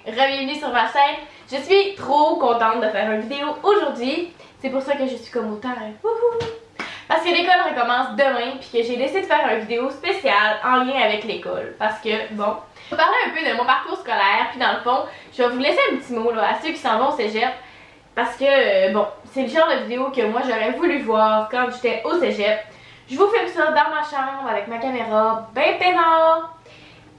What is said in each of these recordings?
Bienvenue sur ma chaîne. Je suis trop contente de faire une vidéo aujourd'hui. C'est pour ça que je suis comme autant wouhou. Parce que l'école recommence demain puis que j'ai décidé de faire une vidéo spéciale en lien avec l'école. Parce que bon, je vais parler un peu de mon parcours scolaire puis dans le fond, je vais vous laisser un petit mot là, à ceux qui s'en vont au cégep. Parce que bon, c'est le genre de vidéo que moi j'aurais voulu voir quand j'étais au cégep. Je vous filme ça dans ma chambre avec ma caméra, ben peinard.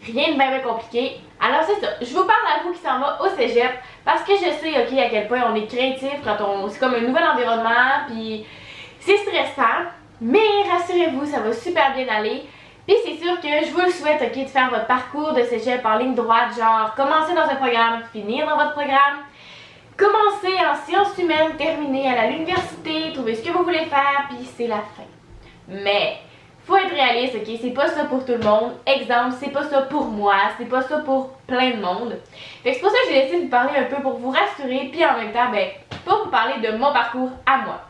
Rien de bien compliqué. Alors c'est ça, je vous parle à vous qui s'en va au cégep parce que je sais ok à quel point on est créatif quand c'est comme un nouvel environnement puis c'est stressant, mais rassurez-vous ça va super bien aller. Puis c'est sûr que je vous le souhaite ok de faire votre parcours de cégep en ligne droite, genre commencer dans un programme, finir dans votre programme, commencer en sciences humaines, terminer à l'université, trouver ce que vous voulez faire puis c'est la fin. Mais faut être réaliste, ok? C'est pas ça pour tout le monde. Exemple, c'est pas ça pour moi, c'est pas ça pour plein de monde. Fait que c'est pour ça que j'ai décidé de vous parler un peu pour vous rassurer, puis en même temps, ben, pour vous parler de mon parcours à moi.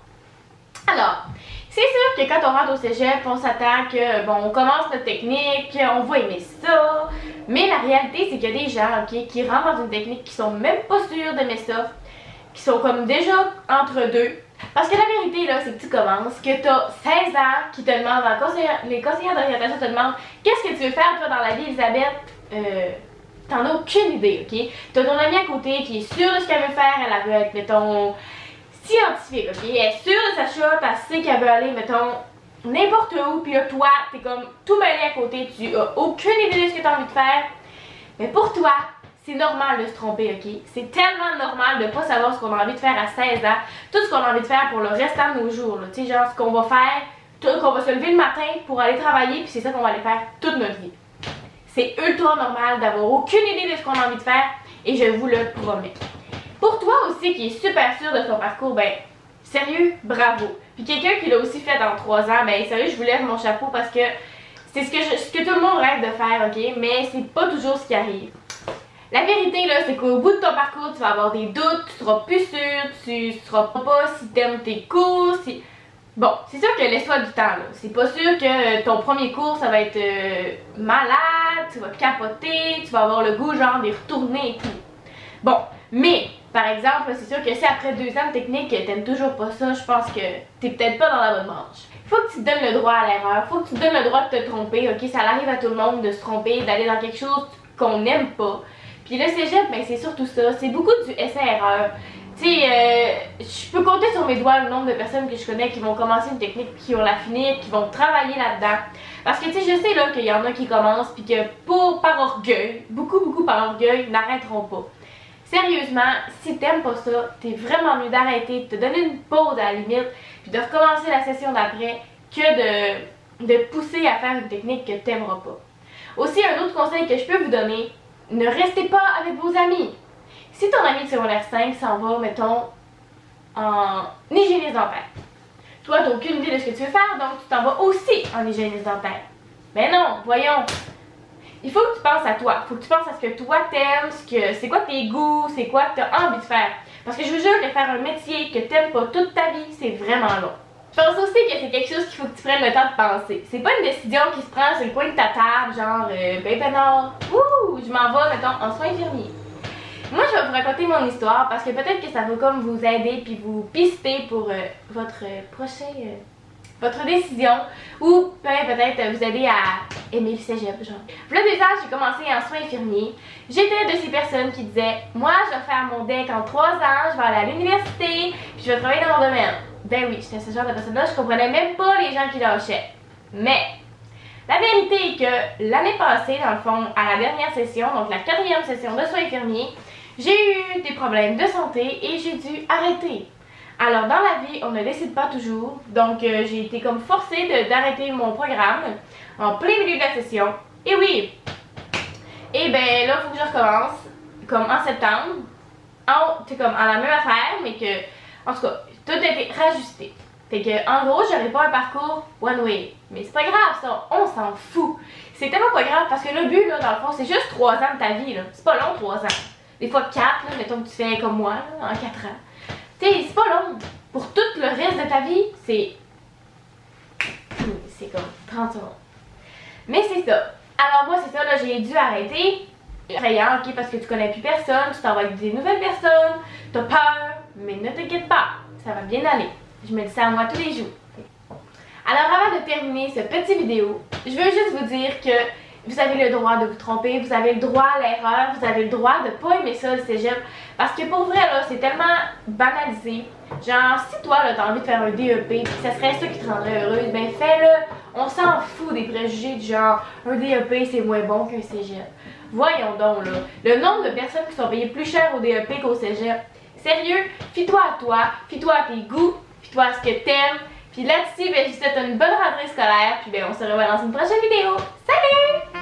Alors, c'est sûr que quand on rentre au cégep, on s'attend que, bon, on commence notre technique, on va aimer ça, mais la réalité, c'est qu'il y a des gens, ok, qui rentrent dans une technique qui sont même pas sûrs d'aimer ça, qui sont comme déjà entre deux. Parce que la vérité là, c'est que tu commences, que tu as 16 ans, qui te demandent, les conseillères d'orientation te demandent qu'est-ce que tu veux faire toi dans la vie, Elisabeth? T'en as aucune idée, ok? T'as ton amie à côté qui est sûre de ce qu'elle veut faire, elle veut être, mettons, scientifique, ok? Elle est sûre de sa shot, elle sait qu'elle veut aller, mettons, n'importe où, puis là, toi, t'es comme tout mêlé à côté, tu as aucune idée de ce que t'as envie de faire. Mais pour toi, c'est normal de se tromper, ok? C'est tellement normal de pas savoir ce qu'on a envie de faire à 16 ans, tout ce qu'on a envie de faire pour le restant de nos jours, tu sais, genre ce qu'on va faire, qu'on va se lever le matin pour aller travailler, puis c'est ça qu'on va aller faire toute notre vie. C'est ultra normal d'avoir aucune idée de ce qu'on a envie de faire, et je vous le promets. Pour toi aussi qui est super sûr de son parcours, ben, sérieux, bravo. Puis quelqu'un qui l'a aussi fait dans 3 ans, ben, sérieux, je vous lève mon chapeau parce que c'est ce que tout le monde rêve de faire, ok? Mais c'est pas toujours ce qui arrive. La vérité là, c'est qu'au bout de ton parcours, tu vas avoir des doutes, tu seras plus sûr, tu sauras pas si t'aimes tes cours, si... Bon, c'est sûr que laisse-toi du temps là. C'est pas sûr que ton premier cours, ça va être malade, tu vas capoter, tu vas avoir le goût genre d'y retourner et tout. Bon, mais, par exemple, c'est sûr que si après 2 ans de technique, t'aimes toujours pas ça, je pense que t'es peut-être pas dans la bonne branche. Faut que tu te donnes le droit à l'erreur, faut que tu te donnes le droit de te tromper, ok? Ça arrive à tout le monde de se tromper, d'aller dans quelque chose qu'on n'aime pas. Puis le cégep, ben c'est surtout ça, c'est beaucoup du essai-erreur. Tu sais, je peux compter sur mes doigts le nombre de personnes que je connais qui vont commencer une technique, qui vont la finir, qui vont travailler là-dedans. Parce que tu sais, je sais là qu'il y en a qui commencent puis que par orgueil, beaucoup par orgueil, n'arrêteront pas. Sérieusement, si t'aimes pas ça, t'es vraiment mieux d'arrêter, de te donner une pause à la limite, puis de recommencer la session d'après que de pousser à faire une technique que t'aimeras pas. Aussi, un autre conseil que je peux vous donner, ne restez pas avec vos amis. Si ton ami de secondaire 5 s'en va, mettons, en hygiéniste dentaire, toi, t'as aucune idée de ce que tu veux faire, donc tu t'en vas aussi en hygiéniste dentaire. Mais non, voyons. Il faut que tu penses à toi. Il faut que tu penses à ce que toi t'aimes, c'est quoi tes goûts, c'est quoi que tu as envie de faire. Parce que je vous jure que faire un métier que t'aimes pas toute ta vie, c'est vraiment long. Je pense aussi que c'est quelque chose qu'il faut que tu prennes le temps de penser. C'est pas une décision qui se prend sur le coin de ta table, genre, ben peinard, ouh, je m'en vais, mettons, en soins infirmiers. Moi, je vais vous raconter mon histoire parce que peut-être que ça va comme vous aider puis vous pister pour votre votre décision ou peut-être vous aider à aimer le cégep, genre. Là, 2 ans, j'ai commencé en soins infirmiers. J'étais de ces personnes qui disaient, moi, je vais faire mon DEC en 3 ans, je vais aller à l'université, puis je vais travailler dans mon domaine. Ben oui, j'étais ce genre de personne-là, je comprenais même pas les gens qui lâchaient. Mais la vérité est que l'année passée, dans le fond, à la dernière session, donc la 4e session de soins infirmiers, j'ai eu des problèmes de santé et j'ai dû arrêter. Alors dans la vie, on ne décide pas toujours, donc j'ai été comme forcée d'arrêter mon programme en plein milieu de la session. Et oui! Et ben là, il faut que je recommence, comme en septembre, c'est comme à la même affaire, mais que, en tout cas, tout a été rajusté. Fait que, en gros, j'aurais pas un parcours one way. Mais c'est pas grave ça, on s'en fout. C'est tellement pas grave parce que le but, là, dans le fond, c'est juste 3 ans de ta vie, là. C'est pas long, 3 ans. Des fois 4, là, mettons que tu fais comme moi, là, en 4 ans. Tu sais, c'est pas long. Pour tout le reste de ta vie, c'est comme 30 secondes. Mais c'est ça. Alors moi, c'est ça, là, j'ai dû arrêter. effrayant, ok, parce que tu connais plus personne, tu t'en vas avec des nouvelles personnes, t'as peur, mais ne t'inquiète pas, ça va bien aller. Je me dis ça à moi tous les jours. Alors avant de terminer ce petit vidéo, je veux juste vous dire que vous avez le droit de vous tromper, vous avez le droit à l'erreur, vous avez le droit de pas aimer ça le cégep. Parce que pour vrai là, c'est tellement banalisé. Genre, si toi là t'as envie de faire un DEP puis que ça serait ça qui te rendrait heureuse, ben fais-le. On s'en fout des préjugés du genre un DEP c'est moins bon qu'un cégep. Voyons donc là, le nombre de personnes qui sont payées plus cher au DEP qu'au cégep. Sérieux, fie-toi à toi, fie-toi à tes goûts, fie-toi à ce que t'aimes. Puis là-dessus, ben, je vous souhaite une bonne rentrée scolaire, puis ben, on se revoit dans une prochaine vidéo. Salut!